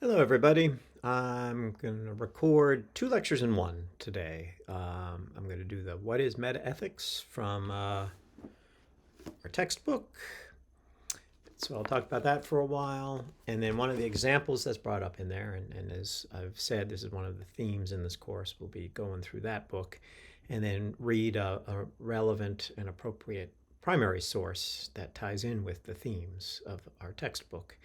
Hello, everybody. I'm going to record two lectures in one today. I'm going to do the What is Metaethics from our textbook. So I'll talk about that for a while. And then one of the examples that's brought up in there, and as I've said, this is one of the themes in this course. We'll be going through that book and then read a relevant and appropriate primary source that ties in with the themes of our textbook.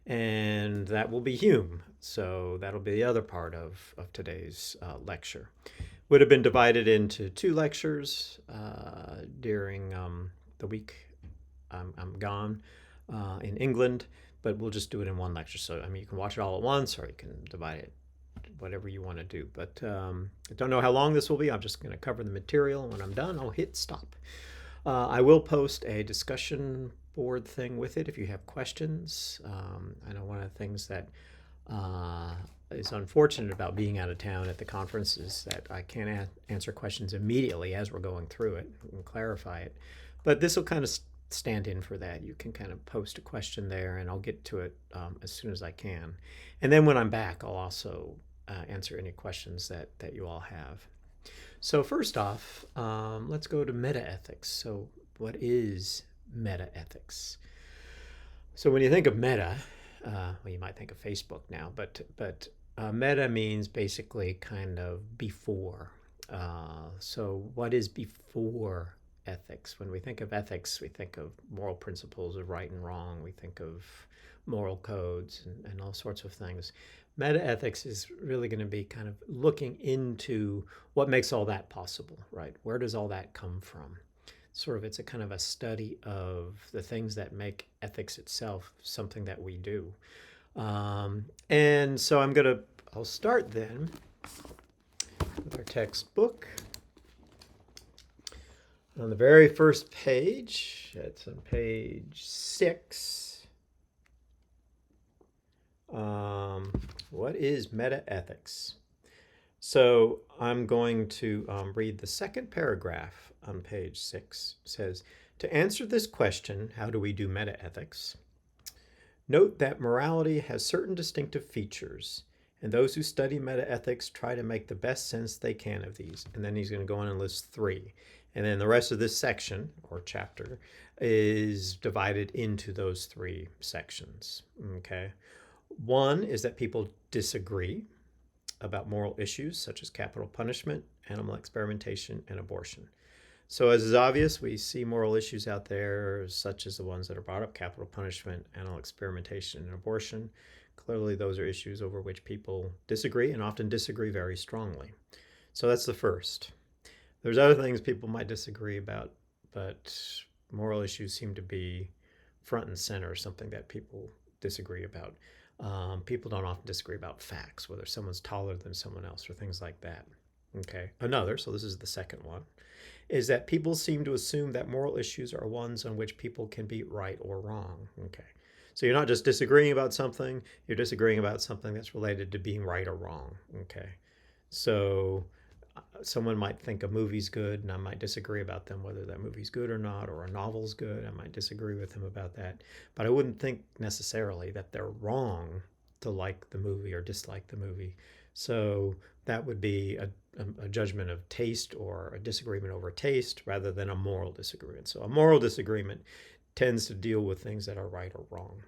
And that will be Hume. So that'll be the other part of today's lecture. Would have been divided into two lectures during the week I'm gone in England, but we'll just do it in one lecture. So, I mean, you can watch it all at once or you can divide it whatever you want to do. But I don't know how long this will be. I'm just going to cover the material. When I'm done, I'll hit stop. I will post a discussion board thing with it if you have questions. I know one of the things that is unfortunate about being out of town at the conference is that I can't answer questions immediately as we're going through it and clarify it. But this will kind of stand in for that. You can kind of post a question there and I'll get to it as soon as I can. And then when I'm back, I'll also answer any questions that you all have. So first off, let's go to metaethics. So what is metaethics? So when you think of meta, well, you might think of Facebook now, but meta means basically kind of before. So what is before ethics? When we think of ethics, we think of moral principles of right and wrong. We think of moral codes and all sorts of things. Metaethics is really going to be kind of looking into what makes all that possible, right? Where does all that come from? It's a kind of a study of the things that make ethics itself something that we do. And so I'll start then with our textbook. On the very first page, it's on page 6. What is metaethics? So I'm going to read the second paragraph on page 6. It says, to answer this question, how do we do metaethics? Note that morality has certain distinctive features, and those who study metaethics try to make the best sense they can of these. And then he's going to go on and list 3. And then the rest of this section, or chapter, is divided into those 3 sections. Okay. One is that people disagree about moral issues such as capital punishment, animal experimentation, and abortion. So as is obvious, we see moral issues out there such as the ones that are brought up, capital punishment, animal experimentation, and abortion. Clearly, those are issues over which people disagree and often disagree very strongly. So that's the first. There's other things people might disagree about, but moral issues seem to be front and center, something that people disagree about. People don't often disagree about facts, whether someone's taller than someone else or things like that. Okay. Another, so this is the second one, is that people seem to assume that moral issues are ones on which people can be right or wrong. Okay. So you're not just disagreeing about something, you're disagreeing about something that's related to being right or wrong. Okay. So someone might think a movie's good and I might disagree about them whether that movie's good or not, or a novel's good. I might disagree with them about that. But I wouldn't think necessarily that they're wrong to like the movie or dislike the movie. So that would be a judgment of taste or a disagreement over taste rather than a moral disagreement. So a moral disagreement tends to deal with things that are right or wrong.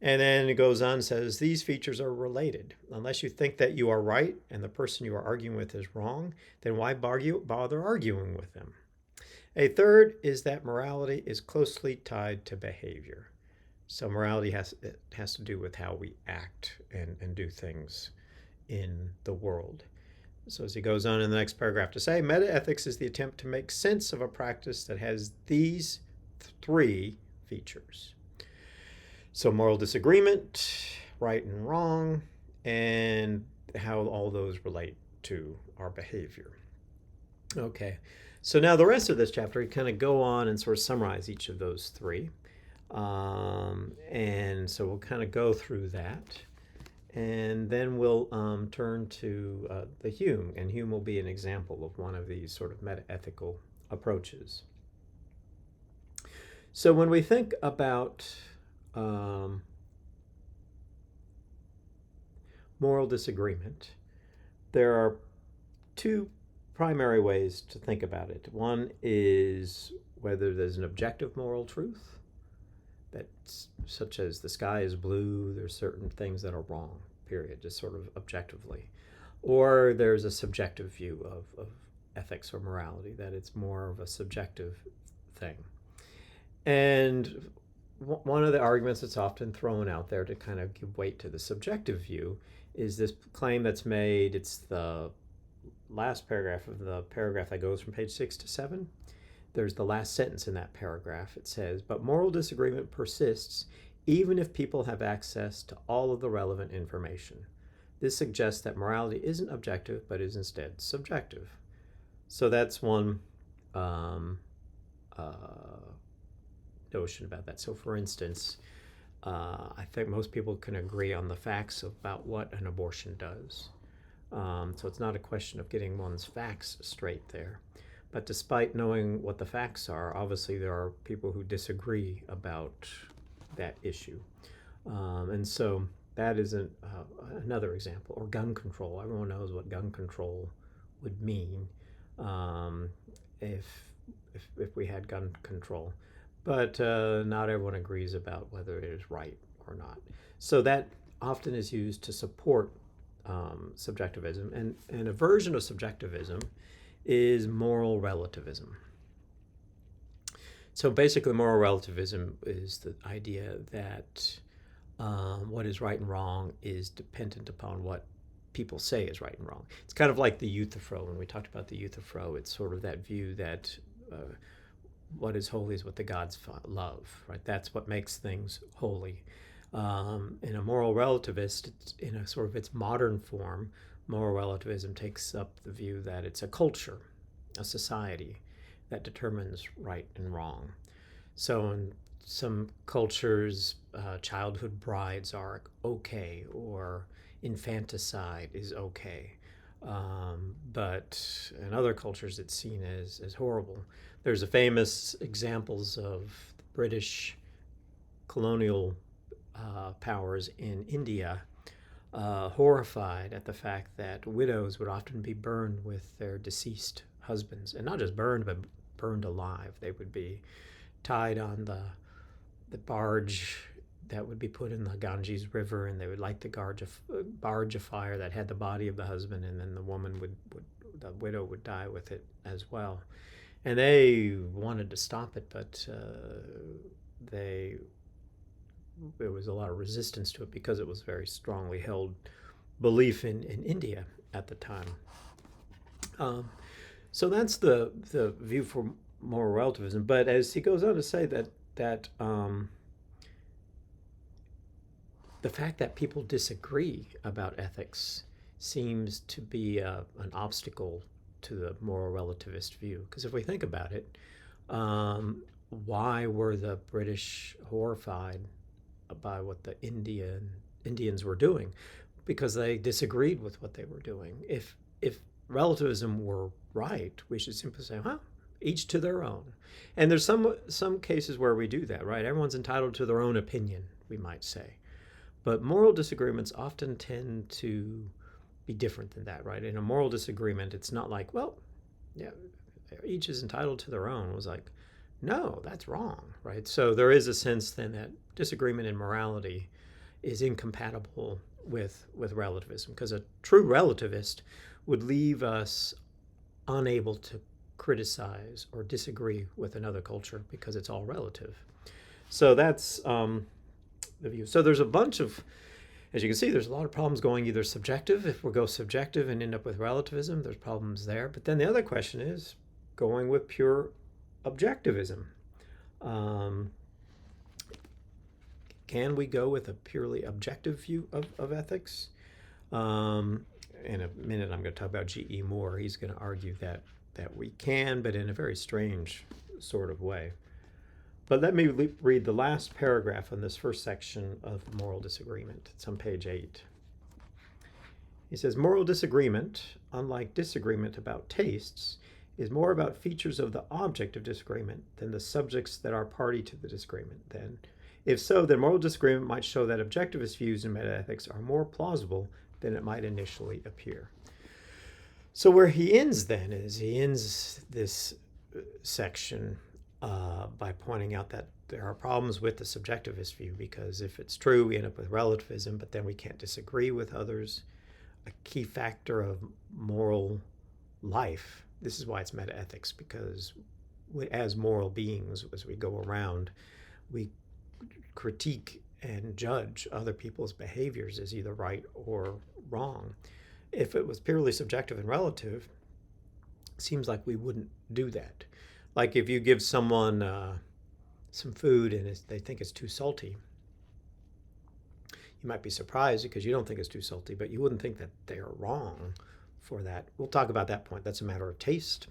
And then it goes on and says, these features are related. Unless you think that you are right and the person you are arguing with is wrong, then why bother arguing with them? A third is that morality is closely tied to behavior. So morality has to do with how we act and do things in the world. So as he goes on in the next paragraph to say, metaethics is the attempt to make sense of a practice that has these 3 features. So moral disagreement, right and wrong, and how all those relate to our behavior. Okay, so now the rest of this chapter, we kind of go on and sort of summarize each of those 3. And so we'll kind of go through that. And then we'll turn to the Hume, and Hume will be an example of one of these sort of metaethical approaches. So when we think about moral disagreement, there are two primary ways to think about it. One is whether there's an objective moral truth, that's such as the sky is blue, there's certain things that are wrong, period, just sort of objectively. Or there's a subjective view of ethics or morality, that it's more of a subjective thing. And one of the arguments that's often thrown out there to kind of give weight to the subjective view is this claim that's made. It's the last paragraph of the paragraph that goes from page 6 to 7. There's the last sentence in that paragraph. It says, but moral disagreement persists even if people have access to all of the relevant information. This suggests that morality isn't objective, but is instead subjective. So that's one notion about that. So for instance, I think most people can agree on the facts about what an abortion does. So it's not a question of getting one's facts straight there. But despite knowing what the facts are, obviously there are people who disagree about that issue. And so that is another example. Or gun control. Everyone knows what gun control would mean if we had gun control. But not everyone agrees about whether it is right or not. So that often is used to support subjectivism. And a version of subjectivism is moral relativism. So basically, moral relativism is the idea that what is right and wrong is dependent upon what people say is right and wrong. It's kind of like the Euthyphro. When we talked about the Euthyphro, it's sort of that view that what is holy is what the gods love, right? That's what makes things holy. In a moral relativist, in a sort of its modern form, moral relativism takes up the view that it's a culture, a society, that determines right and wrong. So in some cultures, childhood brides are okay, or infanticide is okay. But in other cultures, it's seen as horrible. There's a famous examples of the British colonial powers in India horrified at the fact that widows would often be burned with their deceased husbands, and not just burned, but burned alive. They would be tied on the barge that would be put in the Ganges River, and they would light the barge afire that had the body of the husband, and then the woman the widow would die with it as well. And they wanted to stop it, but there was a lot of resistance to it because it was very strongly held belief in India at the time. So that's the view for moral relativism. But as he goes on to say that the fact that people disagree about ethics seems to be an obstacle to the moral relativist view. Because if we think about it, why were the British horrified by what the Indians were doing? Because they disagreed with what they were doing. If relativism were right, we should simply say, each to their own. And there's some cases where we do that, right? Everyone's entitled to their own opinion, we might say. But moral disagreements often tend to be different than that, right? In a moral disagreement, it's not like, well, yeah, each is entitled to their own. It was like, no, that's wrong, right? So there is a sense then that disagreement in morality is incompatible with relativism, because a true relativist would leave us unable to criticize or disagree with another culture because it's all relative. So that's the view. So there's a bunch of, as you can see, there's a lot of problems going either subjective. If we go subjective and end up with relativism, there's problems there. But then the other question is going with pure objectivism. Can we go with a purely objective view of ethics? In a minute, I'm going to talk about G.E. Moore. He's going to argue that we can, but in a very strange sort of way. But let me read the last paragraph in this first section of moral disagreement. It's on page 8. He says, moral disagreement, unlike disagreement about tastes, is more about features of the object of disagreement than the subjects that are party to the disagreement. Then If so, then moral disagreement might show that objectivist views in metaethics are more plausible than it might initially appear. So where he ends then is he ends this section by pointing out that there are problems with the subjectivist view, because if it's true, we end up with relativism, but then we can't disagree with others. A key factor of moral life, this is why it's metaethics, because as moral beings, as we go around, we critique and judge other people's behaviors as either right or wrong. If it was purely subjective and relative, it seems like we wouldn't do that. Like if you give someone some food and they think it's too salty, you might be surprised because you don't think it's too salty, but you wouldn't think that they're wrong for that. We'll talk about that point. That's a matter of taste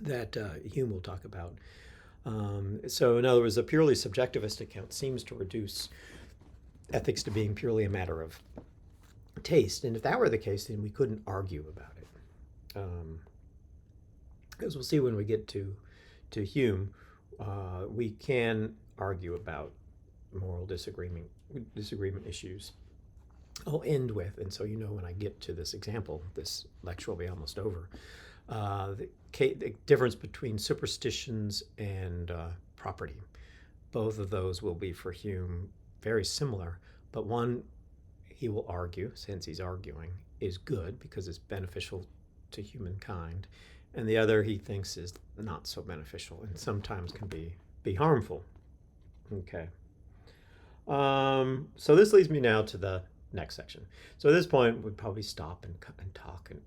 that Hume will talk about. So in other words, a purely subjectivist account seems to reduce ethics to being purely a matter of taste. And if that were the case, then we couldn't argue about it. As we'll see when we get to Hume, we can argue about moral disagreement issues. I'll end with, and so you know when I get to this example, this lecture will be almost over, the difference between superstitions and property. Both of those will be for Hume very similar, but one, he will argue, since he's arguing, is good because it's beneficial to humankind, and the other he thinks is not so beneficial and sometimes can be harmful. Okay. So this leads me now to the next section. So at this point, we'd probably stop and talk and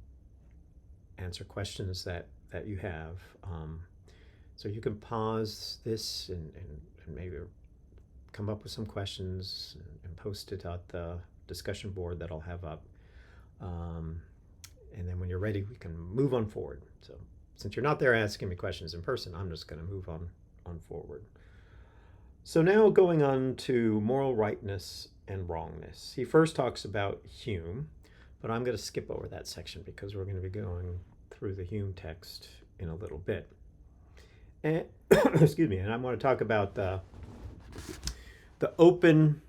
answer questions that you have. So you can pause this and maybe come up with some questions and post it at the discussion board that I'll have up. And then when you're ready, we can move on forward. So since you're not there asking me questions in person, I'm just going to move on forward. So now going on to moral rightness and wrongness. He first talks about Hume, but I'm going to skip over that section because we're going to be going through the Hume text in a little bit. And excuse me, and I want to talk about the open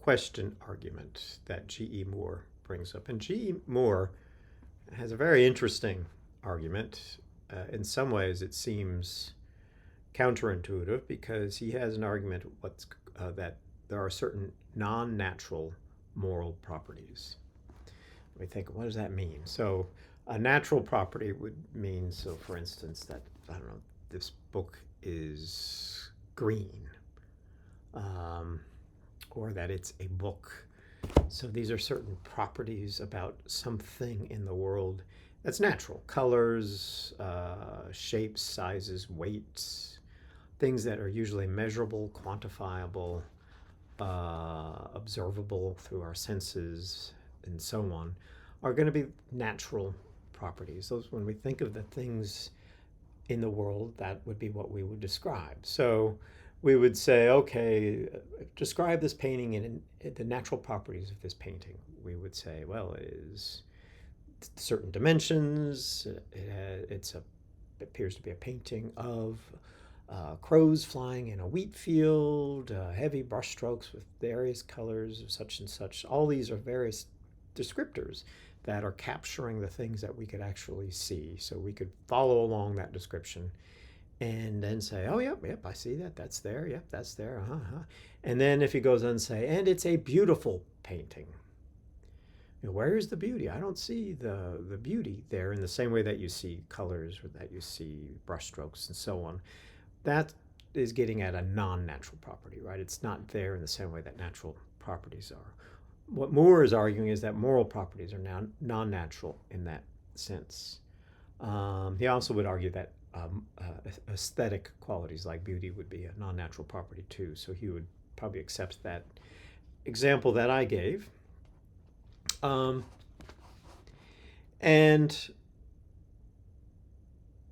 question argument that G.E. Moore brings up. And G.E. Moore has a very interesting argument. In some ways, it seems counterintuitive because he has an argument that there are certain non-natural moral properties. We think, what does that mean? So a natural property would mean, so for instance, that, I don't know, this book is green, or that it's a book. So these are certain properties about something in the world that's natural. Colors, shapes, sizes, weights, things that are usually measurable, quantifiable, observable through our senses, and so on, are going to be natural properties. Those, when we think of the things in the world, that would be what we would describe. So we would say, okay, describe this painting and the natural properties of this painting. We would say, well, it is certain dimensions. It appears to be a painting of crows flying in a wheat field, heavy brushstrokes with various colors of such and such. All these are various descriptors that are capturing the things that we could actually see. So we could follow along that description and then say, oh, yep, I see that. That's there. Yep, that's there. And then if he goes on and say, and it's a beautiful painting. You know, where's the beauty? I don't see the beauty there in the same way that you see colors or that you see brushstrokes and so on. That is getting at a non-natural property, right? It's not there in the same way that natural properties are. What Moore is arguing is that moral properties are now non-natural in that sense. He also would argue that aesthetic qualities like beauty would be a non-natural property too. So he would probably accept that example that I gave. And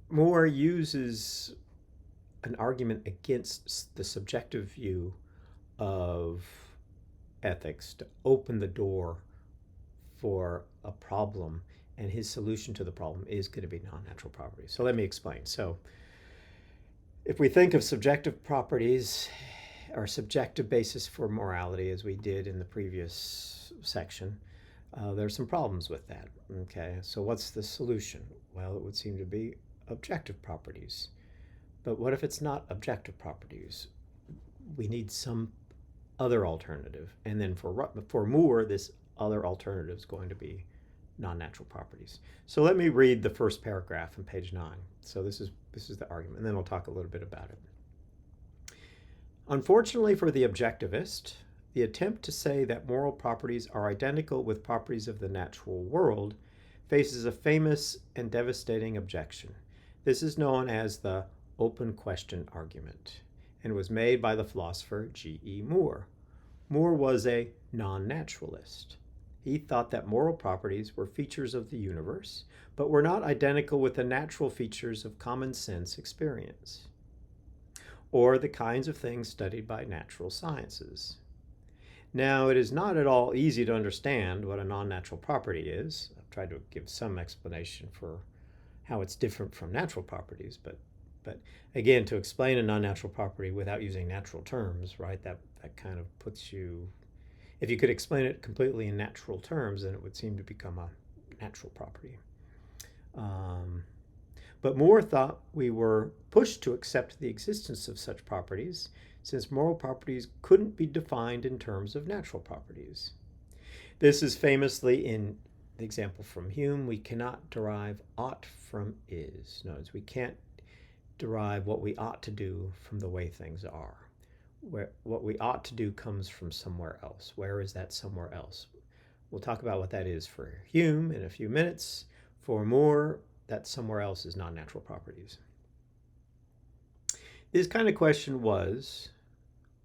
Moore uses an argument against the subjective view of ethics to open the door for a problem, and his solution to the problem is going to be non-natural properties. So let me explain. So If we think of subjective properties or subjective basis for morality, as we did in the previous section, there's some problems with that. Okay, so what's the solution? Well, it would seem to be objective properties. But what if it's not objective properties? We need some other alternative. And then for Moore, this other alternative is going to be non-natural properties. So let me read the first paragraph on page 9. So this is the argument, and then we'll talk a little bit about it. Unfortunately for the objectivist, the attempt to say that moral properties are identical with properties of the natural world faces a famous and devastating objection. This is known as the open question argument and was made by the philosopher G.E. Moore. Moore was a non-naturalist. He thought that moral properties were features of the universe, but were not identical with the natural features of common sense experience, or the kinds of things studied by natural sciences. Now, it is not at all easy to understand what a non-natural property is. I've tried to give some explanation for how it's different from natural properties, but again, to explain a non-natural property without using natural terms, right, that kind of puts you, if you could explain it completely in natural terms, then it would seem to become a natural property. But Moore thought we were pushed to accept the existence of such properties, since moral properties couldn't be defined in terms of natural properties. This is famously in the example from Hume: we cannot derive ought from is. Notice we can't derive what we ought to do from the way things are. What we ought to do comes from somewhere else. Where is that somewhere else? We'll talk about what that is for Hume in a few minutes. For Moore, that somewhere else is non-natural properties. This kind of question was,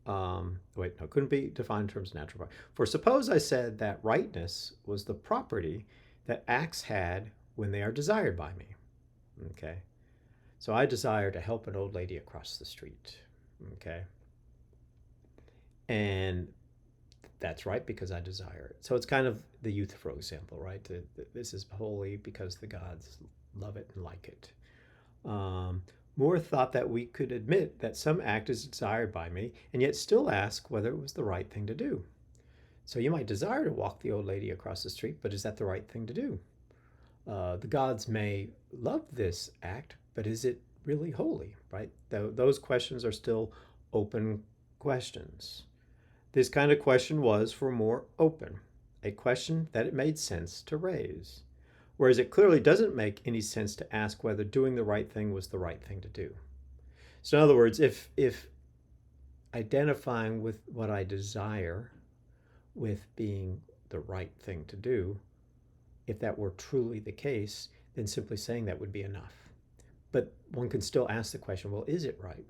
couldn't be defined in terms of natural property. For suppose I said that rightness was the property that acts had when they are desired by me. Okay. So I desire to help an old lady across the street, okay? And that's right because I desire it. So it's kind of the Euthyphro example, right? This is holy because the gods love it and like it. Moore thought that we could admit that some act is desired by me and yet still ask whether it was the right thing to do. So you might desire to walk the old lady across the street, but is that the right thing to do? The gods may love this act, but is it really holy, right? Those questions are still open questions. This kind of question was for Moore open, a question that it made sense to raise, whereas it clearly doesn't make any sense to ask whether doing the right thing was the right thing to do. So in other words, if identifying with what I desire with being the right thing to do, if that were truly the case, then simply saying that would be enough. But one can still ask the question, well, is it right?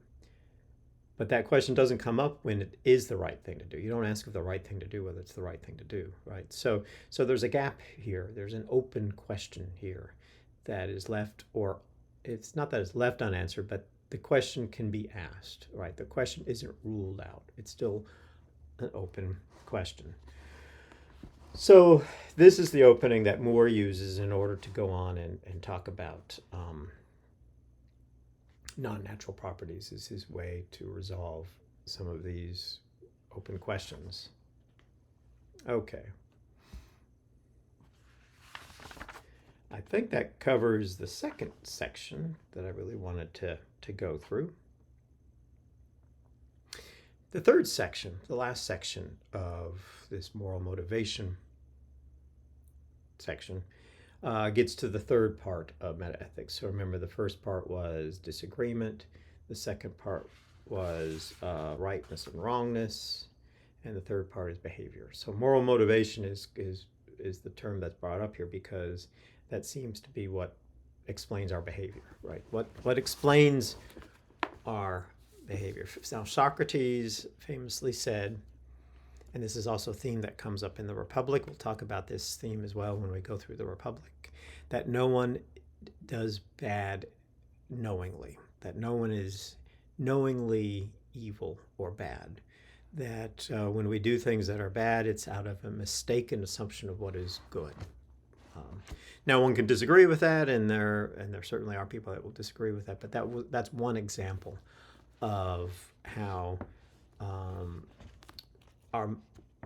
But that question doesn't come up when it is the right thing to do. You don't ask if the right thing to do, whether it's the right thing to do, right? So there's a gap here. There's an open question here that is left, or it's not that it's left unanswered, but the question can be asked, right? The question isn't ruled out. It's still an open question. So this is the opening that Moore uses in order to go on and talk about non-natural properties is his way to resolve some of these open questions. Okay. I think that covers the second section that I really wanted to go through. The third section, the last section of this moral motivation section, gets to the third part of metaethics. So remember, the first part was disagreement. The second part was rightness and wrongness. And the third part is behavior. So moral motivation is the term that's brought up here because that seems to be what explains our behavior, right? What explains our behavior. Now, Socrates famously said, and this is also a theme that comes up in the Republic. We'll talk about this theme as well when we go through the Republic, that no one does bad knowingly, that no one is knowingly evil or bad, that when we do things that are bad, it's out of a mistaken assumption of what is good. Now, one can disagree with that, and there certainly are people that will disagree with that. But that's one example of how um, our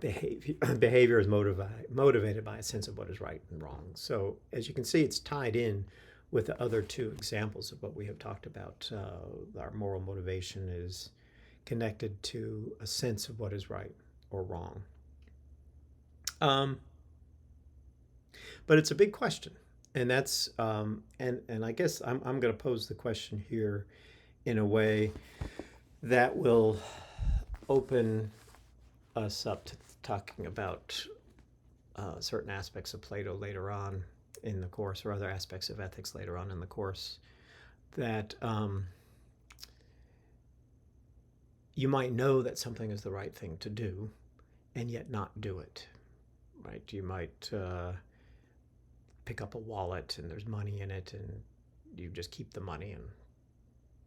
behavior is motivated by a sense of what is right and wrong. So, as you can see, it's tied in with the other two examples of what we have talked about. Our moral motivation is connected to a sense of what is right or wrong. But it's a big question, and that's and I guess I'm going to pose the question here in a way that will open us up to talking about certain aspects of Plato later on in the course, or other aspects of ethics later on in the course, that you might know that something is the right thing to do and yet not do it. Right? You might pick up a wallet and there's money in it, and you just keep the money and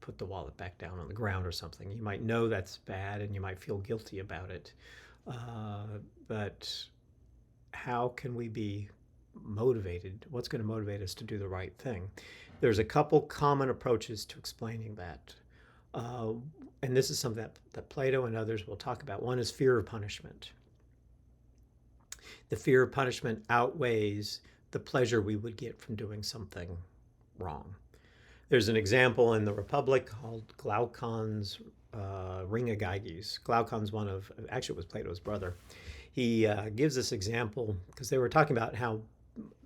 put the wallet back down on the ground or something. You might know that's bad and you might feel guilty about it. But how can we be motivated? What's going to motivate us to do the right thing? There's a couple common approaches to explaining that. And this is something that Plato and others will talk about. One is fear of punishment. The fear of punishment outweighs the pleasure we would get from doing something wrong. There's an example in the Republic called Glaucon's Ring of Gyges. Glaucon's actually it was Plato's brother. He gives this example because they were talking about how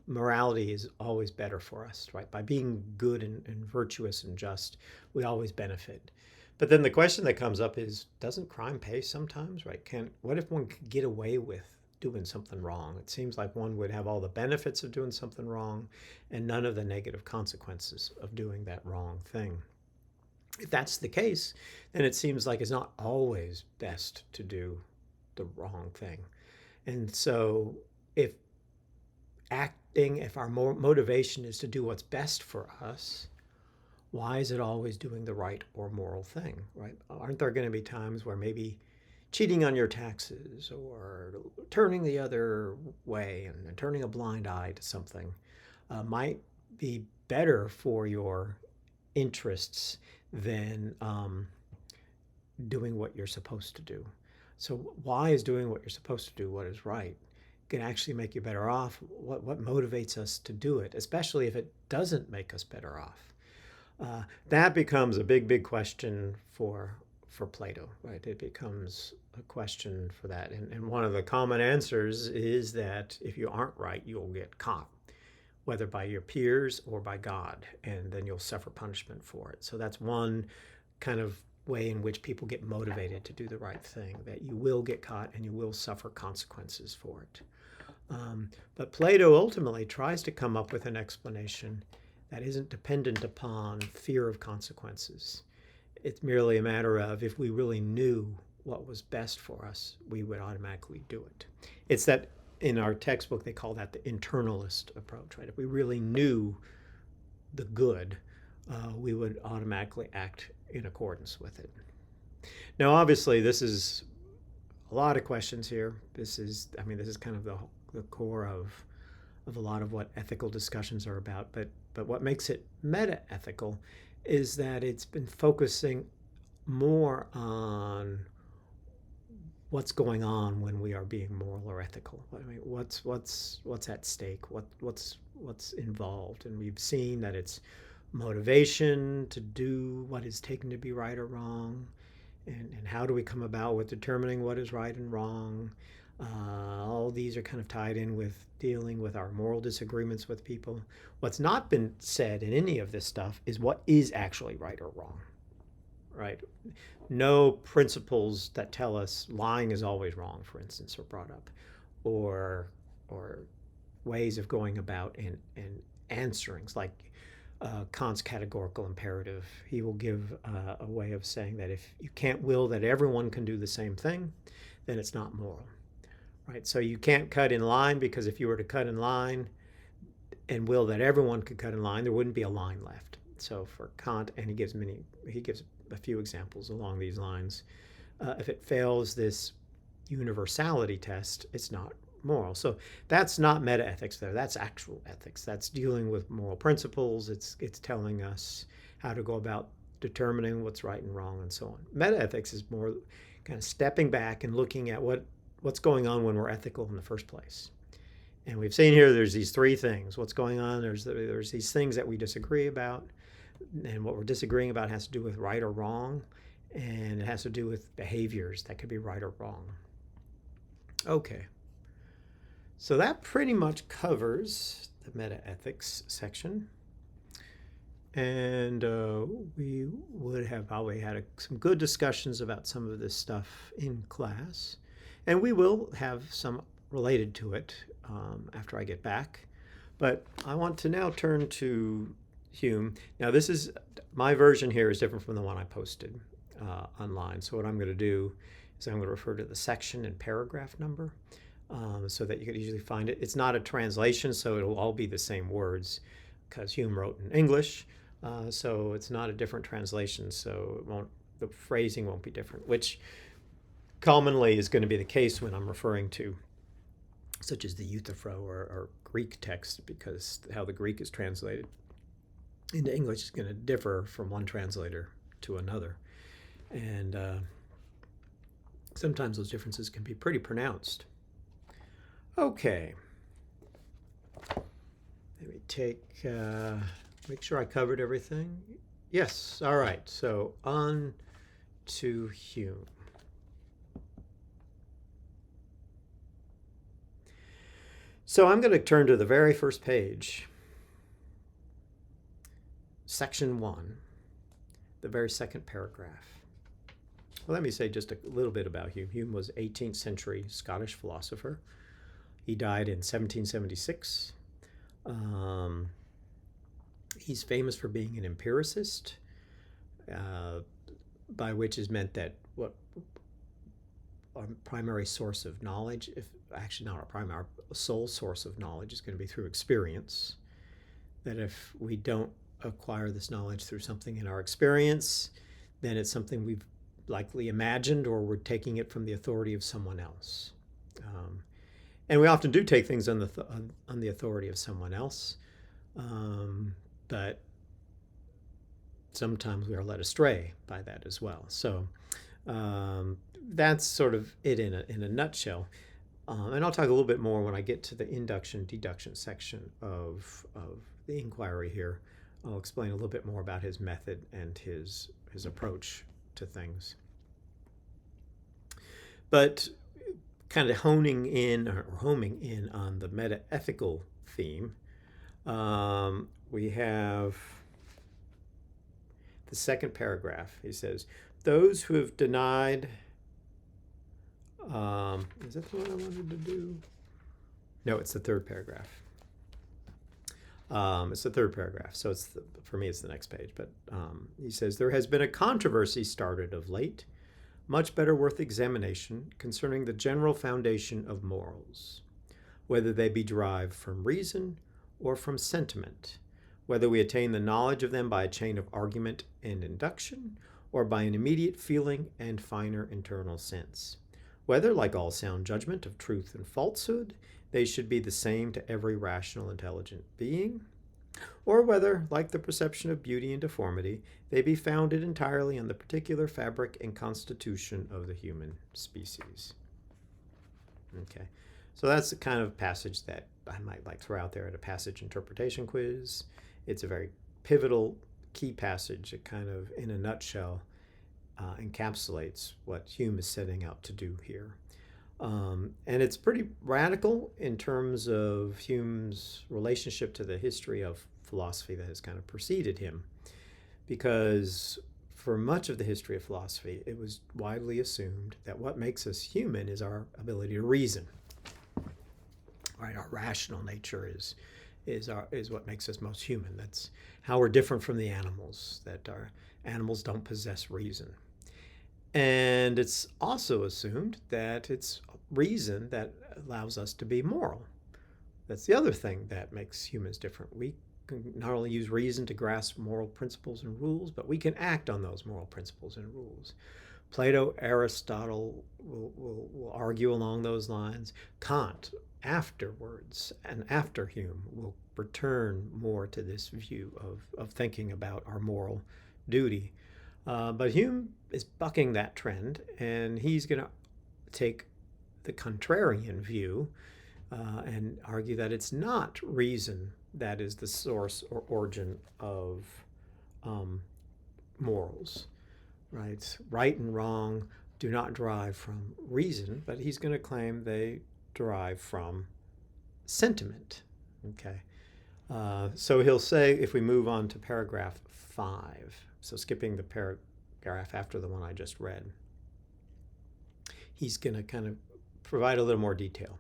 morality is always better for us, right? By being good and virtuous and just, we always benefit. But then the question that comes up is, doesn't crime pay sometimes, right? What if one could get away with doing something wrong? It seems like one would have all the benefits of doing something wrong and none of the negative consequences of doing that wrong thing. If that's the case, then it seems like it's not always best to do the wrong thing. And so if our motivation is to do what's best for us, why is it always doing the right or moral thing, right? Aren't there going to be times where maybe cheating on your taxes or turning the other way and turning a blind eye to something might be better for your interests than doing what you're supposed to do? So why is doing what you're supposed to do, what is right, can actually make you better off? What motivates us to do it, especially if it doesn't make us better off? That becomes a big question for Plato, right? It becomes a question for that. And one of the common answers is that if you aren't right, you'll get caught, whether by your peers or by God, and then you'll suffer punishment for it. So that's one kind of way in which people get motivated to do the right thing, that you will get caught and you will suffer consequences for it. But Plato ultimately tries to come up with an explanation that isn't dependent upon fear of consequences. It's merely a matter of, if we really knew what was best for us, we would automatically do it. It's that in our textbook, they call that the internalist approach, right? If we really knew the good, we would automatically act in accordance with it. Now, obviously, this is a lot of questions here. This is kind of the core of a lot of what ethical discussions are about. But what makes it meta-ethical is that it's been focusing more on what's going on when we are being moral or ethical. I mean, what's at stake? What's involved? And we've seen that it's motivation to do what is taken to be right or wrong, and how do we come about with determining what is right and wrong. All these are kind of tied in with dealing with our moral disagreements with people. What's not been said in any of this stuff is what is actually right or wrong, right? No principles that tell us lying is always wrong, for instance, are brought up, or ways of going about and answering, like Kant's categorical imperative. He will give a way of saying that if you can't will that everyone can do the same thing, then it's not moral. Right? So you can't cut in line, because if you were to cut in line and will that everyone could cut in line, there wouldn't be a line left. So for Kant, and he gives a few examples along these lines, if it fails this universality test, it's not moral. So that's not metaethics there. That's actual ethics. That's dealing with moral principles. It's telling us how to go about determining what's right and wrong and so on. Metaethics is more kind of stepping back and looking at what's going on when we're ethical in the first place. And we've seen here there's these three things. What's going on? There's these things that we disagree about, and what we're disagreeing about has to do with right or wrong, and it has to do with behaviors that could be right or wrong. Okay, so that pretty much covers the metaethics section. And we would have probably had some good discussions about some of this stuff in class. And we will have some related to it after I get back. But I want to now turn to Hume. Now this is, my version here is different from the one I posted online. So what I'm going to do is I'm going to refer to the section and paragraph number so that you could easily find it. It's not a translation, so it'll all be the same words because Hume wrote in English. So it's not a different translation, so the phrasing won't be different, which commonly is going to be the case when I'm referring to such as the Euthyphro or Greek text, because how the Greek is translated into English is going to differ from one translator to another. And sometimes those differences can be pretty pronounced. Okay. Let me make sure I covered everything. Yes, all right, so on to Hume. So I'm going to turn to the very first page, section 1, the very second paragraph. Well, let me say just a little bit about Hume. Hume was an 18th century Scottish philosopher. He died in 1776. He's famous for being an empiricist, by which is meant that what our primary source of knowledge, if actually not our primary, our sole source of knowledge is going to be through experience. That if we don't acquire this knowledge through something in our experience, then it's something we've likely imagined, or we're taking it from the authority of someone else. And we often do take things on the authority of someone else, but sometimes we are led astray by that as well. So that's sort of it in a nutshell. And I'll talk a little bit more when I get to the induction-deduction section of the inquiry here. I'll explain a little bit more about his method and his approach to things. But kind of homing in on the metaethical theme, we have the second paragraph. He says, those who have denied, is that the one I wanted to do? No, it's the third paragraph. It's the third paragraph, so for me it's the next page. But he says, there has been a controversy started of late, much better worth examination, concerning the general foundation of morals, whether they be derived from reason or from sentiment, whether we attain the knowledge of them by a chain of argument and induction, or by an immediate feeling and finer internal sense, whether, like all sound judgment of truth and falsehood, they should be the same to every rational, intelligent being, or whether, like the perception of beauty and deformity, they be founded entirely on the particular fabric and constitution of the human species. Okay, so that's the kind of passage that I might like throw out there at a passage interpretation quiz. It's a very pivotal, key passage. It kind of, in a nutshell, encapsulates what Hume is setting out to do here. And it's pretty radical in terms of Hume's relationship to the history of philosophy that has kind of preceded him. Because for much of the history of philosophy, it was widely assumed that what makes us human is our ability to reason. Right? Our rational nature is what makes us most human. That's how we're different from the animals, that our animals don't possess reason. And it's also assumed that it's reason that allows us to be moral. That's the other thing that makes humans different. We can not only use reason to grasp moral principles and rules, but we can act on those moral principles and rules. Plato, Aristotle will argue along those lines. Kant afterwards and after Hume will return more to this view of thinking about our moral duty. But Hume is bucking that trend, and he's going to take the contrarian view and argue that it's not reason that is the source or origin of morals, right? Right and wrong do not derive from reason, but he's going to claim they derive from sentiment. Okay. So he'll say, if we move on to paragraph 5, so skipping the paragraph after the one I just read, he's going to kind of provide a little more detail.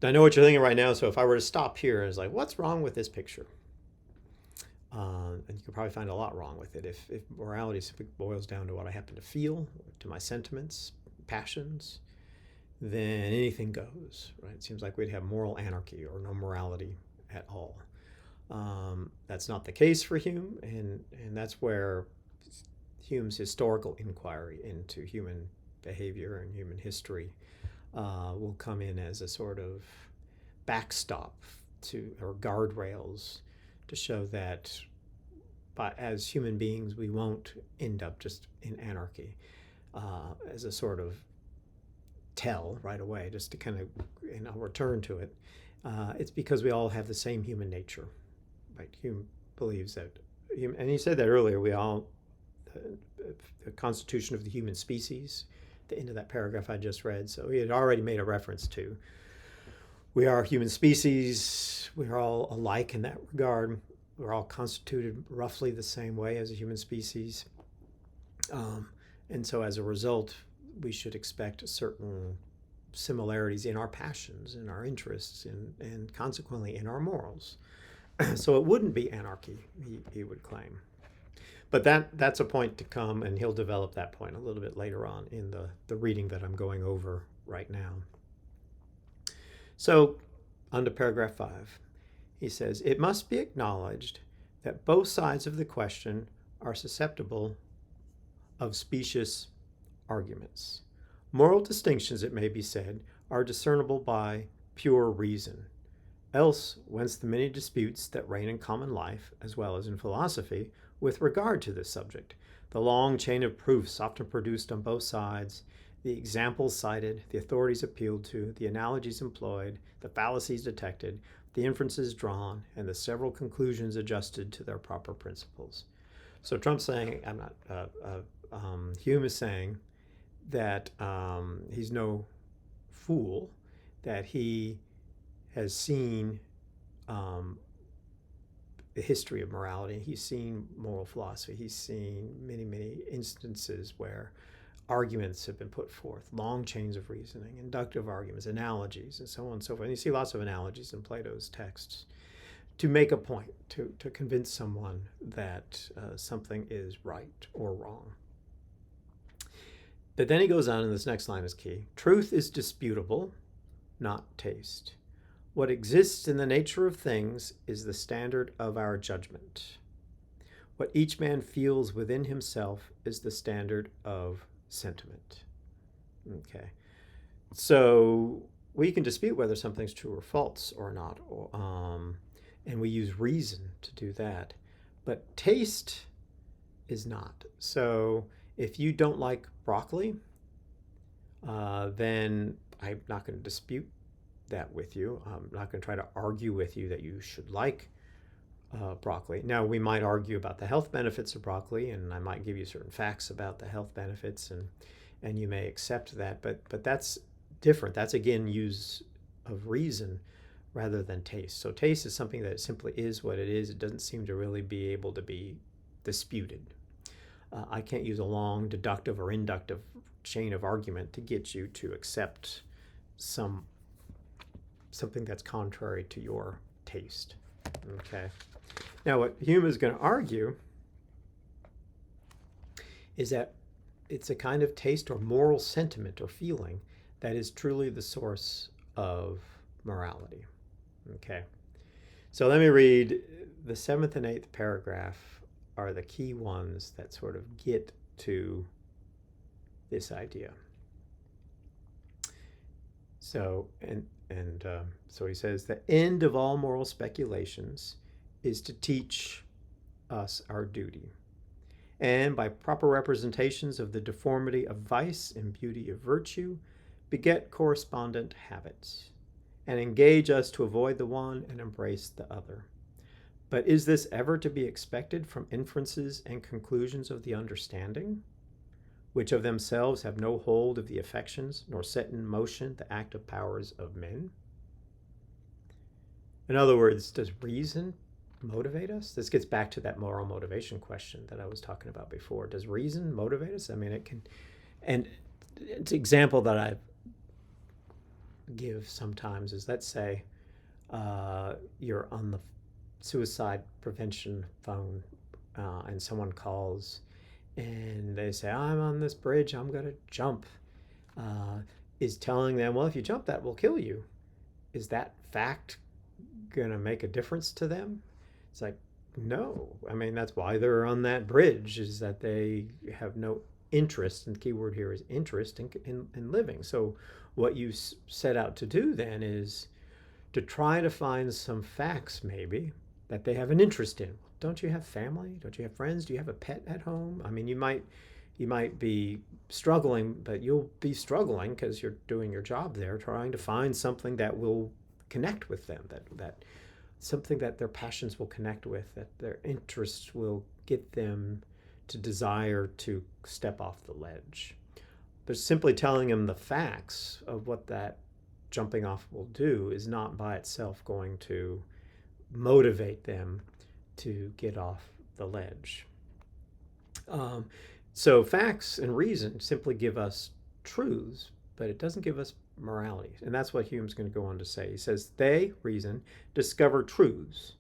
I know what you're thinking right now, so if I were to stop here and it's like, what's wrong with this picture? And you could probably find a lot wrong with it. If morality simply boils down to what I happen to feel, to my sentiments, passions, then anything goes, right? It seems like we'd have moral anarchy or no morality at all. That's not the case for Hume, and that's where Hume's historical inquiry into human behavior and human history will come in as a sort of backstop to, or guardrails, to show that as human beings we won't end up just in anarchy, as a sort of tell right away, just to kind of, and I'll return to it. It's because we all have the same human nature, right? Hume believes that, and he said that earlier, we all, the constitution of the human species, the end of that paragraph I just read, so he had already made a reference to, we are human species, we are all alike in that regard, we're all constituted roughly the same way as a human species, and so as a result we should expect certain similarities in our passions, in our interests, and consequently in our morals. So it wouldn't be anarchy, he would claim. But that's a point to come, and he'll develop that point a little bit later on in the reading that I'm going over right now. So, on to paragraph 5. He says, it must be acknowledged that both sides of the question are susceptible of specious arguments. Moral distinctions, it may be said, are discernible by pure reason. Else, whence the many disputes that reign in common life, as well as in philosophy, with regard to this subject, the long chain of proofs often produced on both sides, the examples cited, the authorities appealed to, the analogies employed, the fallacies detected, the inferences drawn, and the several conclusions adjusted to their proper principles. So Trump's saying, Hume is saying that he's no fool, that he has seen the history of morality. He's seen moral philosophy. He's seen many, many instances where arguments have been put forth, long chains of reasoning, inductive arguments, analogies, and so on and so forth. And you see lots of analogies in Plato's texts to make a point, to convince someone that something is right or wrong. But then he goes on, and this next line is key. Truth is disputable, not taste. What exists in the nature of things is the standard of our judgment. What each man feels within himself is the standard of sentiment. Okay. So we can dispute whether something's true or false or not, and we use reason to do that. But taste is not. So if you don't like broccoli, then I'm not going to dispute that with you. I'm not going to try to argue with you that you should like broccoli. Now, we might argue about the health benefits of broccoli, and I might give you certain facts about the health benefits, and you may accept that, but that's different. That's, again, use of reason rather than taste. So taste is something that simply is what it is. It doesn't seem to really be able to be disputed. I can't use a long deductive or inductive chain of argument to get you to accept something that's contrary to your taste. Okay. Now, what Hume is going to argue is that it's a kind of taste or moral sentiment or feeling that is truly the source of morality. Okay. So let me read the 7th and 8th paragraph are the key ones that sort of get to this idea. So, so he says the end of all moral speculations is to teach us our duty, and by proper representations of the deformity of vice and beauty of virtue, beget correspondent habits, and engage us to avoid the one and embrace the other. But is this ever to be expected from inferences and conclusions of the understanding, which of themselves have no hold of the affections, nor set in motion the active powers of men? In other words, does reason motivate us? This gets back to that moral motivation question that I was talking about before. Does reason motivate us? I mean, it can, and it's an example that I give sometimes is, let's say you're on the suicide prevention phone, and someone calls and they say, I'm on this bridge, I'm going to jump. Is telling them, well, if you jump, that will kill you. Is that fact going to make a difference to them? It's like, no. I mean, that's why they're on that bridge, is that they have no interest, and the key word here is interest in living. So what you set out to do then is to try to find some facts, maybe, that they have an interest in. Don't you have family? Don't you have friends? Do you have a pet at home? I mean, you might be struggling, but you'll be struggling because you're doing your job there, trying to find something that will connect with them, that something that their passions will connect with, that their interests will get them to desire to step off the ledge. But simply telling them the facts of what that jumping off will do is not by itself going to motivate them to get off the ledge. So facts and reason simply give us truths, but it doesn't give us morality. And that's what Hume's going to go on to say. He says, they, reason, discover truths,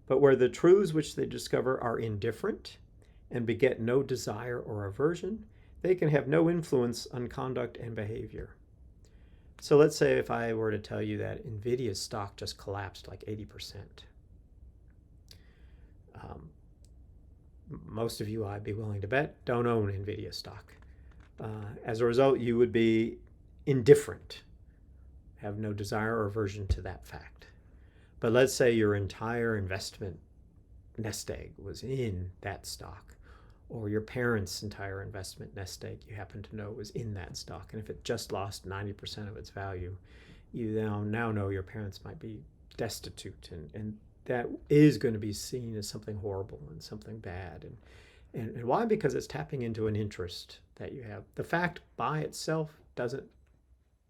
but where the truths which they discover are indifferent and beget no desire or aversion, they can have no influence on conduct and behavior. So let's say if I were to tell you that NVIDIA's stock just collapsed like 80%. Most of you, I'd be willing to bet, don't own NVIDIA stock. As a result, you would be indifferent, have no desire or aversion to that fact. But let's say your entire investment nest egg was in that stock, or your parents' entire investment nest egg you happen to know was in that stock. And if it just lost 90% of its value, you now know your parents might be destitute, and that is going to be seen as something horrible and something bad. And why? Because it's tapping into an interest that you have. The fact by itself doesn't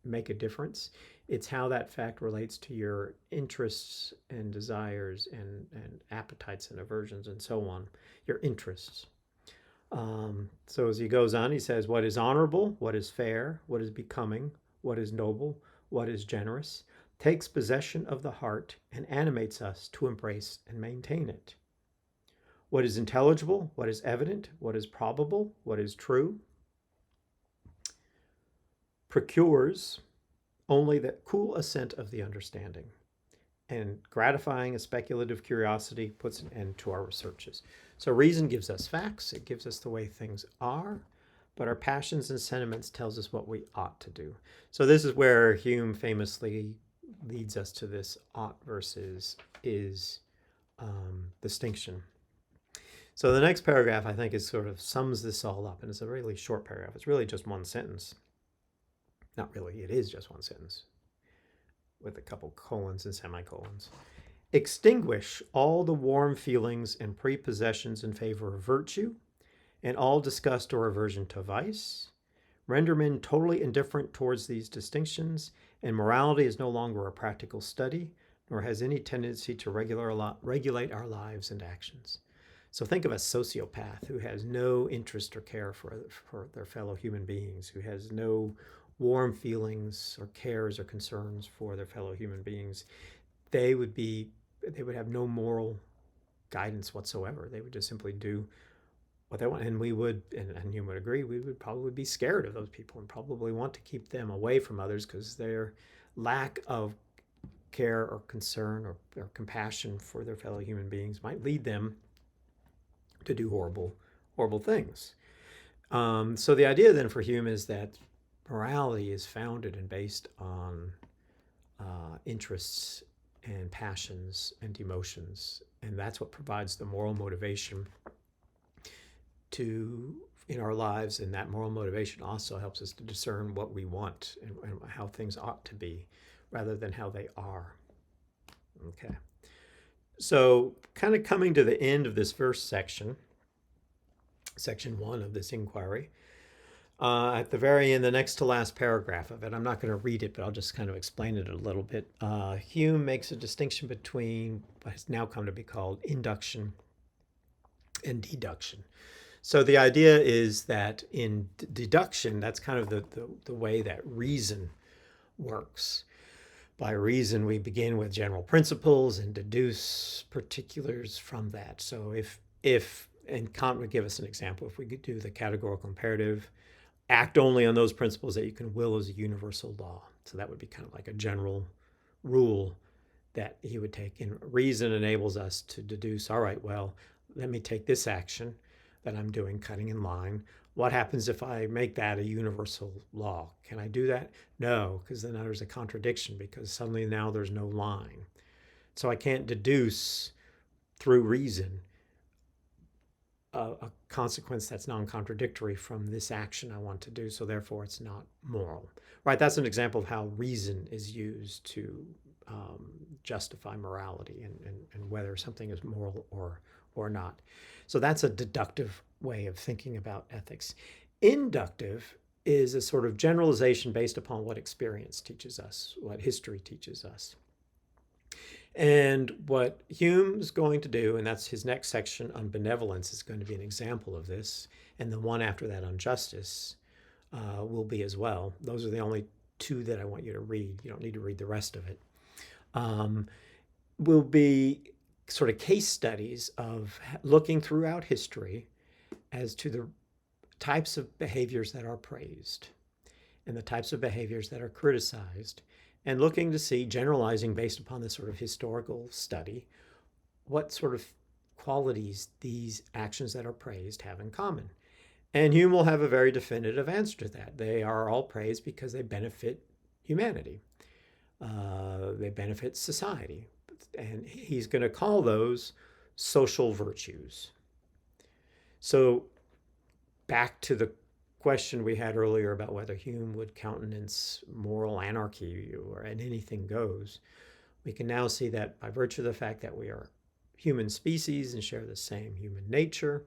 make a difference. It's how that fact relates to your interests and desires and appetites and aversions and so on, your interests. So as he goes on, he says, what is honorable, what is fair, what is becoming, what is noble, what is generous, takes possession of the heart and animates us to embrace and maintain it. What is intelligible, what is evident, what is probable, what is true, procures only the cool assent of the understanding, and gratifying a speculative curiosity puts an end to our researches. So reason gives us facts, it gives us the way things are, but our passions and sentiments tells us what we ought to do. So this is where Hume famously leads us to this ought versus is distinction. So the next paragraph, I think, is sort of sums this all up, and it's a really short paragraph. It's really just one sentence. Not really, it is just one sentence with a couple colons and semicolons. Extinguish all the warm feelings and prepossessions in favor of virtue, and all disgust or aversion to vice. Render men totally indifferent towards these distinctions, and morality is no longer a practical study, nor has any tendency to regulate our lives and actions. So think of a sociopath who has no interest or care for their fellow human beings, who has no warm feelings or cares or concerns for their fellow human beings. They would have no moral guidance whatsoever. They would just simply do what they want. And we would, and you would agree, we would probably be scared of those people and probably want to keep them away from others because their lack of care or concern or compassion for their fellow human beings might lead them to do horrible things. So the idea then for Hume is that morality is founded and based on interests and passions and emotions, and that's what provides the moral motivation to in our lives, and that moral motivation also helps us to discern what we want and how things ought to be rather than how they are. Okay. So kind of coming to the end of this first section, section 1 of this inquiry, at the very end, the next to last paragraph of it, I'm not going to read it, but I'll just kind of explain it a little bit. Hume makes a distinction between what has now come to be called induction and deduction. So the idea is that in deduction, that's kind of the way that reason works. By reason, we begin with general principles and deduce particulars from that. So and Kant would give us an example, if we could do the categorical imperative, act only on those principles that you can will as a universal law. So that would be kind of like a general rule that he would take. And reason enables us to deduce, all right, well, let me take this action that I'm doing, cutting in line. What happens if I make that a universal law? Can I do that? No, because then there's a contradiction, because suddenly now there's no line. So I can't deduce through reason a consequence that's non-contradictory from this action I want to do, so therefore it's not moral. Right, that's an example of how reason is used to justify morality and whether something is moral or not. So that's a deductive way of thinking about ethics. Inductive is a sort of generalization based upon what experience teaches us, what history teaches us. And what Hume's going to do, and that's his next section on benevolence, is going to be an example of this, and the one after that on justice will be as well. Those are the only two that I want you to read. You don't need to read the rest of it. Will be sort of case studies of looking throughout history as to the types of behaviors that are praised and the types of behaviors that are criticized, and looking to see, generalizing based upon this sort of historical study, what sort of qualities these actions that are praised have in common. And Hume will have a very definitive answer to that. They are all praised because they benefit humanity. They benefit society. And he's going to call those social virtues. So back to the question we had earlier about whether Hume would countenance moral anarchy or anything goes, we can now see that by virtue of the fact that we are human species and share the same human nature,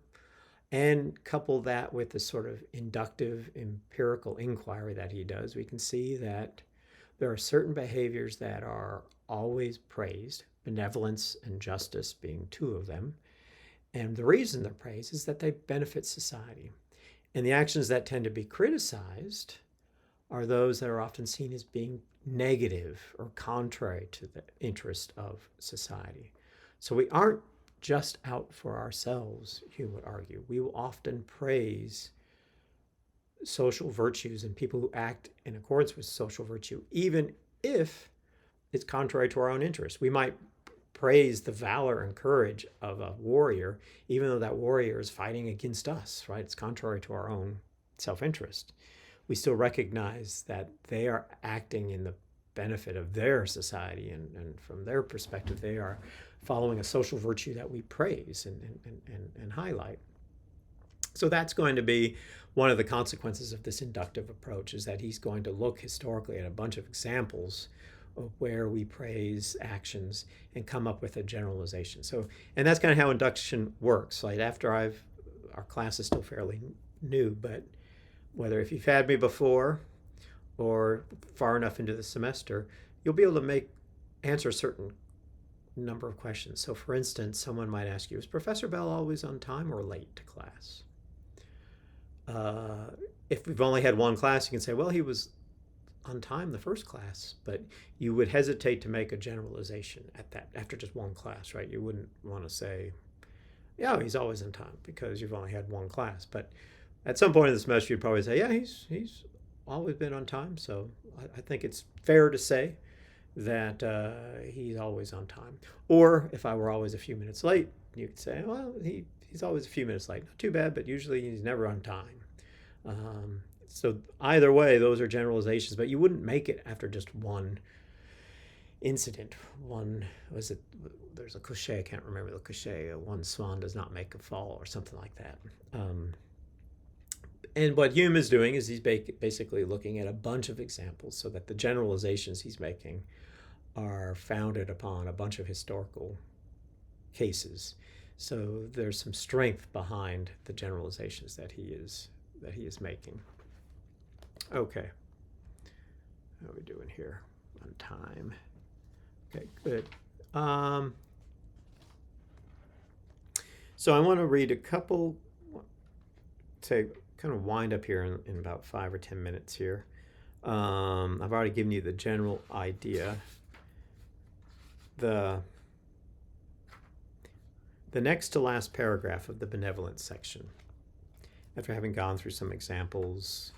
and couple that with the sort of inductive empirical inquiry that he does, we can see that there are certain behaviors that are always praised, benevolence and justice being two of them. And the reason they're praised is that they benefit society. And the actions that tend to be criticized are those that are often seen as being negative or contrary to the interest of society. So we aren't just out for ourselves, Hume would argue. We will often praise social virtues and people who act in accordance with social virtue, even if it's contrary to our own interests. We might praise the valor and courage of a warrior, even though that warrior is fighting against us, right? It's contrary to our own self-interest. We still recognize that they are acting in the benefit of their society, and from their perspective, they are following a social virtue that we praise and highlight. So that's going to be one of the consequences of this inductive approach, is that he's going to look historically at a bunch of examples of where we praise actions and come up with a generalization. So, and that's kind of how induction works. Like our class is still fairly new, but whether if you've had me before or far enough into the semester, you'll be able to answer a certain number of questions. So for instance, someone might ask you, is Professor Bell always on time or late to class? If we've only had one class, you can say, well, he was on time the first class, but you would hesitate to make a generalization at that after just one class, right? You wouldn't want to say, yeah, he's always on time, because you've only had one class. But at some point in the semester, you'd probably say, yeah, he's always been on time. So I think it's fair to say that he's always on time. Or if I were always a few minutes late, you could say, well, he's always a few minutes late. Not too bad, but usually he's never on time. So either way, those are generalizations, but you wouldn't make it after just one incident. One, was it, there's a cliche, I can't remember the cliche, one swan does not make a fall or something like that. And what Hume is doing is he's basically looking at a bunch of examples so that the generalizations he's making are founded upon a bunch of historical cases. So there's some strength behind the generalizations that he is making. Okay. How are we doing here on time? Okay, good. So I want to read a couple, say, kind of wind up here in about 5 or 10 minutes here. I've already given you the general idea. The next to last paragraph of the benevolence section, after having gone through some examples,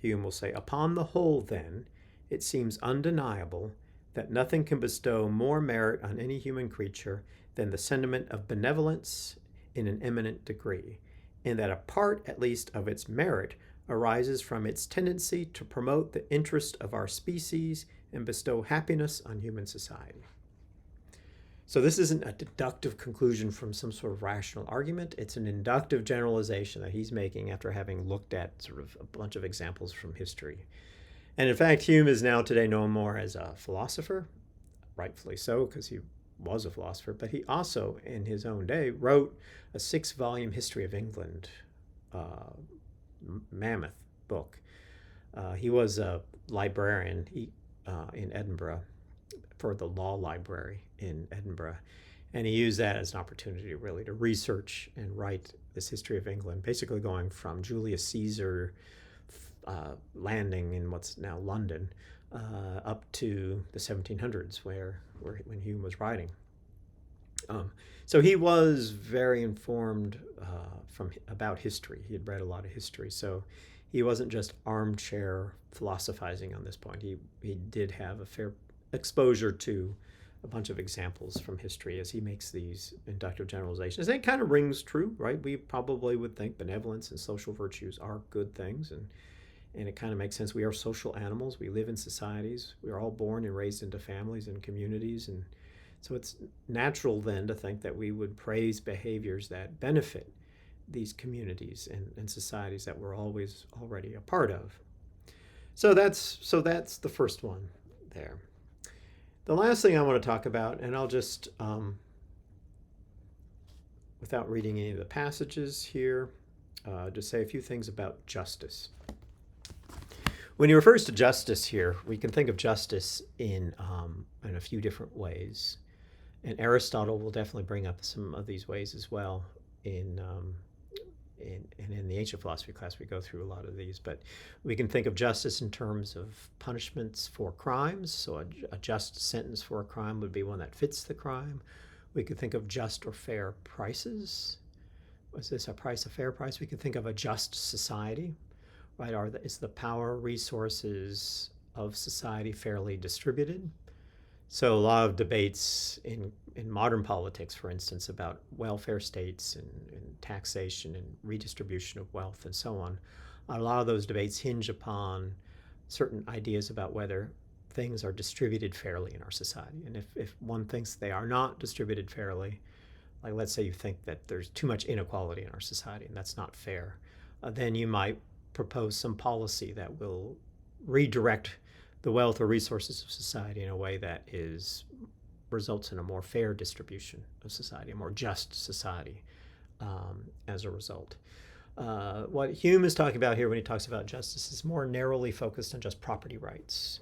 Hume will say, upon the whole, then, it seems undeniable that nothing can bestow more merit on any human creature than the sentiment of benevolence in an eminent degree, and that a part, at least, of its merit arises from its tendency to promote the interest of our species and bestow happiness on human society. So this isn't a deductive conclusion from some sort of rational argument. It's an inductive generalization that he's making after having looked at sort of a bunch of examples from history. And in fact, Hume is now today known more as a philosopher, rightfully so, because he was a philosopher, but he also, in his own day, wrote a 6-volume history of England, mammoth book. He was a librarian in Edinburgh, for the law library in Edinburgh. And he used that as an opportunity really to research and write this history of England, basically going from Julius Caesar landing in what's now London up to the 1700s when Hume was writing. So he was very informed about history. He had read a lot of history. So he wasn't just armchair philosophizing on this point. He did have a fair exposure to a bunch of examples from history as he makes these inductive generalizations. And it kind of rings true, right? We probably would think benevolence and social virtues are good things, and it kind of makes sense. We are social animals. We live in societies. We are all born and raised into families and communities, and so it's natural then to think that we would praise behaviors that benefit these communities and societies that we're always already a part of. So that's the first one there. The last thing I want to talk about, and I'll just, without reading any of the passages here, just say a few things about justice. When he refers to justice here, we can think of justice in a few different ways. And Aristotle will definitely bring up some of these ways as well in the ancient philosophy class. We go through a lot of these, but we can think of justice in terms of punishments for crimes. So a just sentence for a crime would be one that fits the crime. We could think of just or fair prices. Was this a price, a fair price? We could think of a just society, right? Is the power resources of society fairly distributed? So a lot of debates in modern politics, for instance, about welfare states and taxation and redistribution of wealth and so on. A lot of those debates hinge upon certain ideas about whether things are distributed fairly in our society. And if one thinks they are not distributed fairly, like let's say you think that there's too much inequality in our society and that's not fair, then you might propose some policy that will redirect the wealth or resources of society in a way that results in a more fair distribution of society, a more just society as a result. What Hume is talking about here when he talks about justice is more narrowly focused on just property rights.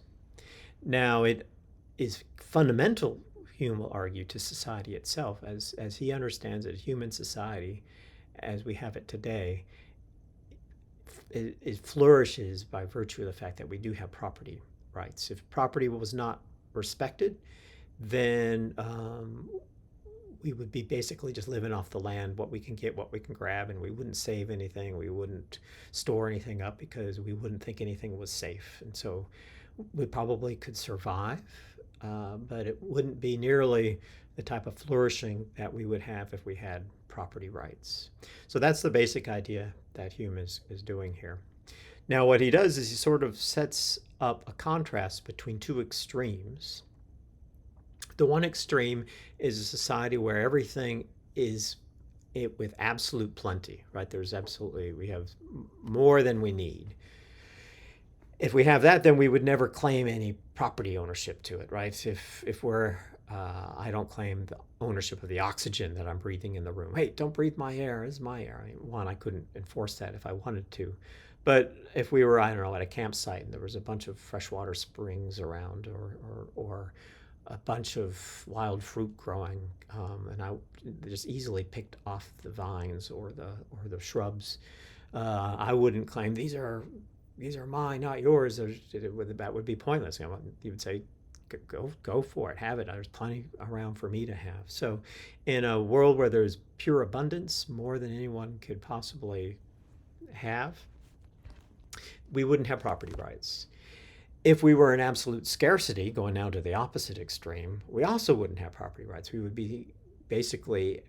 Now, it is fundamental, Hume will argue, to society itself, as he understands it. Human society, as we have it today, it flourishes by virtue of the fact that we do have property rights. If property was not respected, then we would be basically just living off the land, what we can get, what we can grab, and we wouldn't save anything. We wouldn't store anything up because we wouldn't think anything was safe. And so we probably could survive, but it wouldn't be nearly the type of flourishing that we would have if we had property rights. So that's the basic idea that Hume is doing here. Now, what he does is he sort of sets up a contrast between two extremes. The one extreme is a society where everything is with absolute plenty, right? We have more than we need. If we have that, then we would never claim any property ownership to it, right? If we're, I don't claim the ownership of the oxygen that I'm breathing in the room. Hey, don't breathe my air, it's my air. I couldn't enforce that if I wanted to. But if we were, I don't know, at a campsite and there was a bunch of freshwater springs around or a bunch of wild fruit growing, and I just easily picked off the vines or the shrubs, I wouldn't claim these are mine, not yours. That would be pointless. You would say, go for it, have it. There's plenty around for me to have. So in a world where there's pure abundance, more than anyone could possibly have, we wouldn't have property rights. If we were in absolute scarcity, going now to the opposite extreme, we also wouldn't have property rights. We would be basically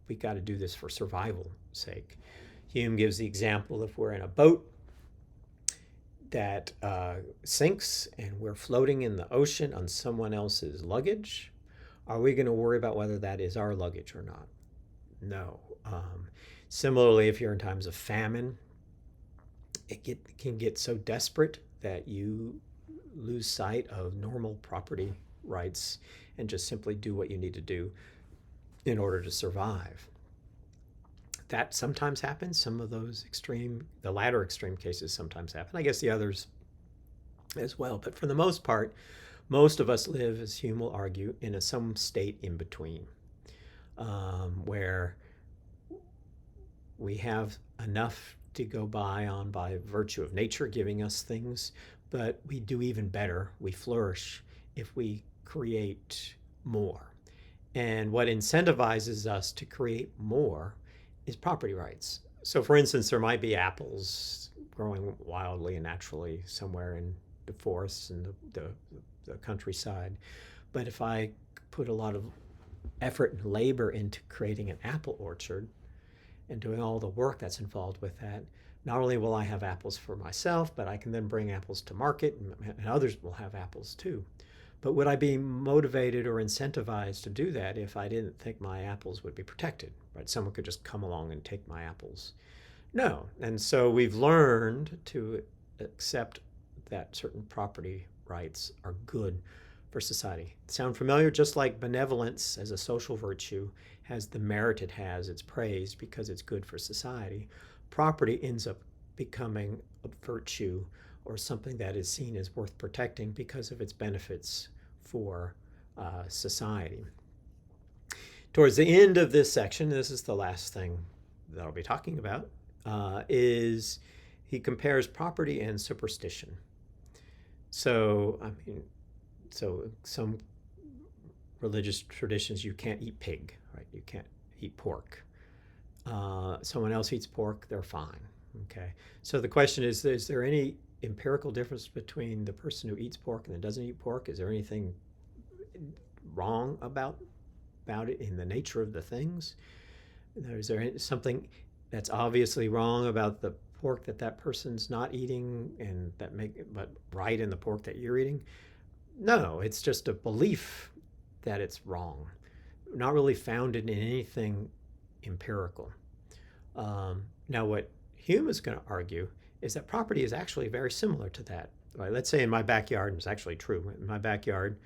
we got to do this for survival sake. Hume gives the example if we're in a boat that sinks and we're floating in the ocean on someone else's luggage, are we going to worry about whether that is our luggage or not? No. Similarly, if you're in times of famine, it can get so desperate that you lose sight of normal property rights and just simply do what you need to do in order to survive. That sometimes happens. Some of those the latter extreme cases sometimes happen. I guess the others as well. But for the most part, most of us live, as Hume will argue, in some state in between, where we have enough to go by virtue of nature giving us things, but we do even better. We flourish if we create more. And what incentivizes us to create more is property rights. So for instance, there might be apples growing wildly and naturally somewhere in the forests and the countryside. But if I put a lot of effort and labor into creating an apple orchard and doing all the work that's involved with that, not only will I have apples for myself, but I can then bring apples to market and others will have apples too. But would I be motivated or incentivized to do that if I didn't think my apples would be protected? Right? Someone could just come along and take my apples. No. And so we've learned to accept that certain property rights are good for society. Sound familiar? Just like benevolence as a social virtue has the merit it has, it's praised because it's good for society. Property ends up becoming a virtue or something that is seen as worth protecting because of its benefits for society. Towards the end of this section, this is the last thing that I'll be talking about, is he compares property and superstition. So, some religious traditions, you can't eat pig, right? You can't eat pork. Someone else eats pork, they're fine. Okay. So the question is there any empirical difference between the person who eats pork and doesn't eat pork? Is there anything wrong about it in the nature of the things? Is there something that's obviously wrong about the pork that person's not eating and but right in the pork that you're eating? No, it's just a belief that it's wrong, not really founded in anything empirical. Now, what Hume is going to argue is that property is actually very similar to that. Right? Let's say in my backyard, and it's actually true, in my backyard,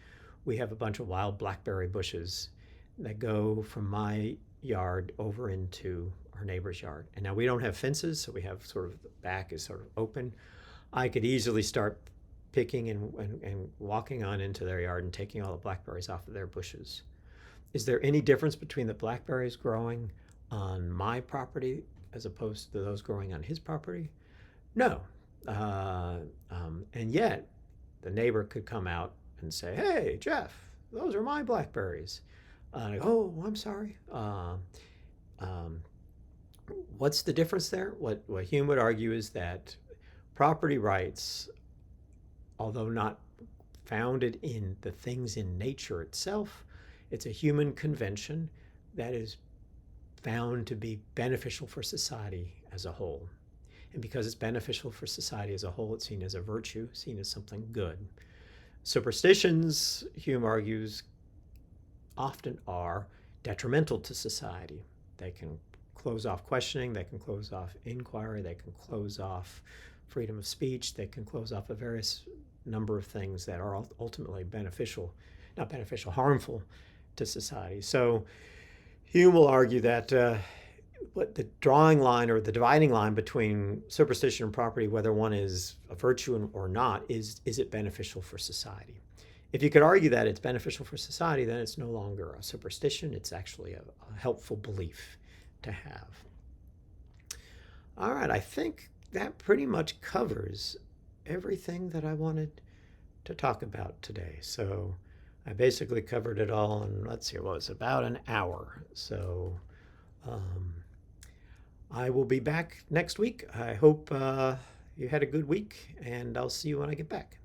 we have a bunch of wild blackberry bushes that go from my yard over into our neighbor's yard. And now we don't have fences, so we have sort of the back is sort of open. I could easily start picking and walking on into their yard and taking all the blackberries off of their bushes. Is there any difference between the blackberries growing on my property as opposed to those growing on his property? No. And yet, the neighbor could come out and say, "Hey, Jeff, those are my blackberries." I go, "Oh, I'm sorry." What's the difference there? What Hume would argue is that property rights, although not founded in the things in nature itself, it's a human convention that is found to be beneficial for society as a whole. And because it's beneficial for society as a whole, it's seen as a virtue, seen as something good. Superstitions, Hume argues, often are detrimental to society. They can close off questioning, they can close off inquiry, they can close off freedom of speech, they can close off a various number of things that are ultimately beneficial, not beneficial, harmful to society. So Hume will argue that what the drawing line or the dividing line between superstition and property, whether one is a virtue or not, is it beneficial for society? If you could argue that it's beneficial for society, then it's no longer a superstition. It's actually a helpful belief to have. All right, I think that pretty much covers everything that I wanted to talk about today. So I basically covered it all in, let's see, what was it, about an hour. So I will be back next week. I hope you had a good week, and I'll see you when I get back.